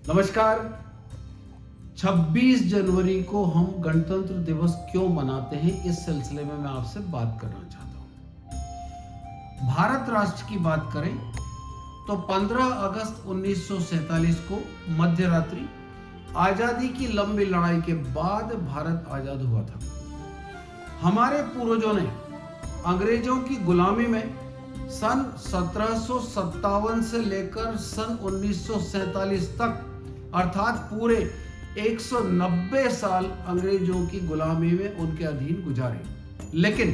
नमस्कार। 26 जनवरी को हम गणतंत्र दिवस क्यों मनाते हैं, इस सिलसिले में मैं आपसे बात करना चाहता हूं। भारत राष्ट्र की बात करें तो 15 अगस्त 1947 को मध्य रात्रि आजादी की लंबी लड़ाई के बाद भारत आजाद हुआ था। हमारे पूर्वजों ने अंग्रेजों की गुलामी में सन 1757 से लेकर सन 1947 तक अर्थात पूरे 190 साल अंग्रेजों की गुलामी में उनके अधीन गुजारे। लेकिन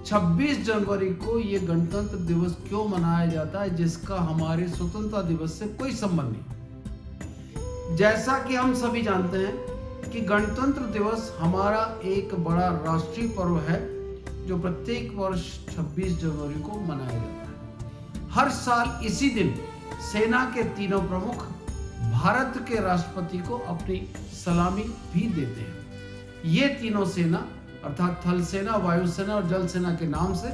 26 जनवरी को यह गणतंत्र दिवस क्यों मनाया जाता है, जिसका हमारे स्वतंत्रता दिवस से कोई संबंध नहीं। जैसा कि हम सभी जानते हैं कि गणतंत्र दिवस हमारा एक बड़ा राष्ट्रीय पर्व है जो प्रत्येक वर्ष 26 जनवरी को मनाया जाता है। हर साल इसी दिन सेना के तीनों प्रमुख भारत के राष्ट्रपति को अपनी सलामी भी देते हैं। ये तीनों सेना अर्थात थल सेना, वायु सेना और जल सेना के नाम से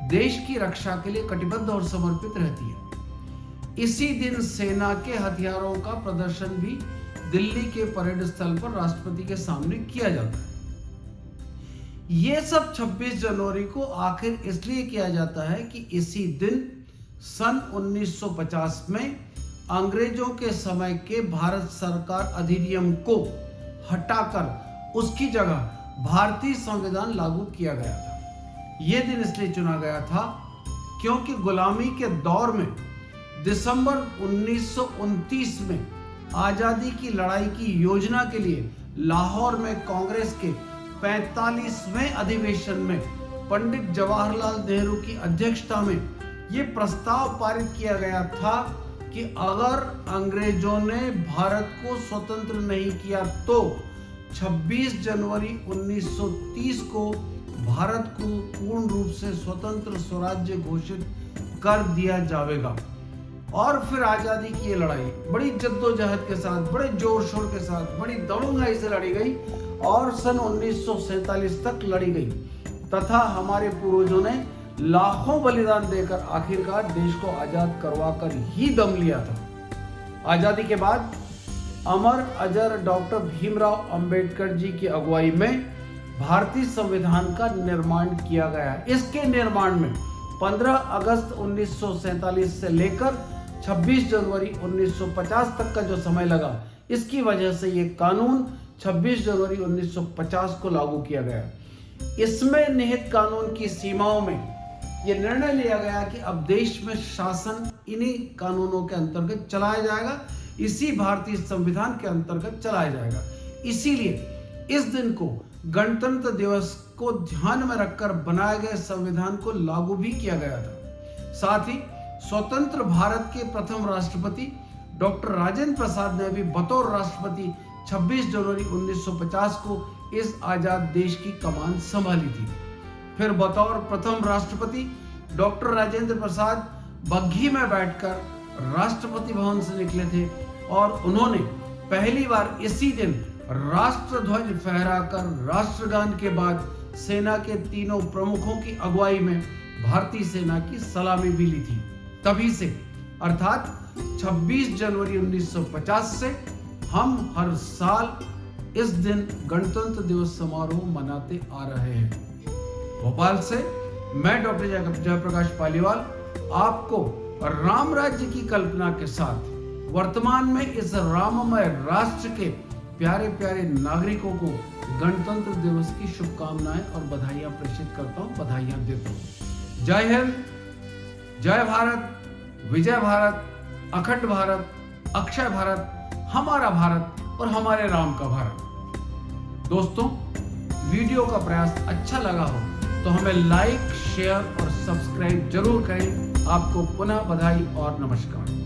देश की रक्षा के लिए कटिबद्ध और समर्पित रहती है। इसी दिन सेना के हथियारों का प्रदर्शन भी दिल्ली के परेड स्थल पर राष्ट्रपति के सामने किया जाता है। ये सब 26 जनवरी को आखिर इसलिए किया जाता है कि इसी दिन सन 1950 में अंग्रेजों के समय के भारत सरकार अधिनियम को हटाकर उसकी जगह भारतीय संविधान लागू किया गया था। यह दिन इसलिए चुना गया था क्योंकि गुलामी के दौर में दिसंबर 1929 में आजादी की लड़ाई की योजना के लिए लाहौर में कांग्रेस के 45वें अधिवेशन में पंडित जवाहरलाल नेहरू की अध्यक्षता में यह प्रस्ताव पारित किया गया था कि अगर अंग्रेजों ने भारत को स्वतंत्र नहीं किया तो 26 जनवरी 1930 को भारत को पूर्ण रूप से स्वतंत्र स्वराज्य घोषित कर दिया जाएगा। और फिर आजादी की ये लड़ाई बड़ी जद्दोजहद के साथ, बड़े जोर शोर के साथ, बड़ी दमंगाई से लड़ी गई और सन 1947 तक लड़ी गई तथा हमारे पूर्वजों ने लाखों बलिदान देकर आखिरकार देश को आजाद करवाकर ही दम लिया था। आजादी के बाद अमर अजर डॉक्टर भीमराव अंबेडकर जी की अगुवाई में भारतीय संविधान का निर्माण किया गया। इसके निर्माण में 15 अगस्त 1947 से लेकर 26 जनवरी 1950 तक का जो समय लगा, इसकी वजह से ये कानून 26 जनवरी 1950 को लागू किया गया। इसमें निहित कानून की सीमाओं में यह निर्णय लिया गया कि अब देश में शासन इन्हीं कानूनों के अंतर्गत चलाया जाएगा, इसी भारतीय संविधान के अंतर्गत चलाया जाएगा। इसीलिए इस दिन को गणतंत्र दिवस को ध्यान में रखकर बनाए गए संविधान को लागू भी किया गया था। साथ ही स्वतंत्र भारत के प्रथम राष्ट्रपति डॉक्टर राजेंद्र प्रसाद ने भी बतौर राष्ट्रपति 26 जनवरी 1950 को इस आजाद देश की कमान संभाली थी। फिर बतौर प्रथम राष्ट्रपति डॉक्टर राजेंद्र प्रसाद बग्घी में बैठकर राष्ट्रपति भवन से निकले थे और उन्होंने पहली बार इसी दिन राष्ट्रध्वज फहराकर राष्ट्रगान के बाद सेना के तीनों प्रमुखों की अगुवाई में भारतीय सेना की सलामी भी ली थी। तभी से अर्थात 26 जनवरी 1950 से हम हर साल इस दिन गणतंत्र दिवस समारोह मनाते आ रहे हैं। भोपाल से मैं डॉक्टर जयप्रकाश पालीवाल आपको राम राज्य की कल्पना के साथ वर्तमान में इस राममय राष्ट्र के प्यारे प्यारे नागरिकों को गणतंत्र दिवस की शुभकामनाएं और बधाइयां प्रेषित करता हूं, बधाइयां देता हूं। जय हिंद, जय भारत, विजय भारत, अखंड भारत, अक्षय भारत, हमारा भारत और हमारे राम का भारत। दोस्तों, वीडियो का प्रयास अच्छा लगा हो तो हमें लाइक, शेयर और सब्सक्राइब जरूर करें। आपको पुनः बधाई और नमस्कार।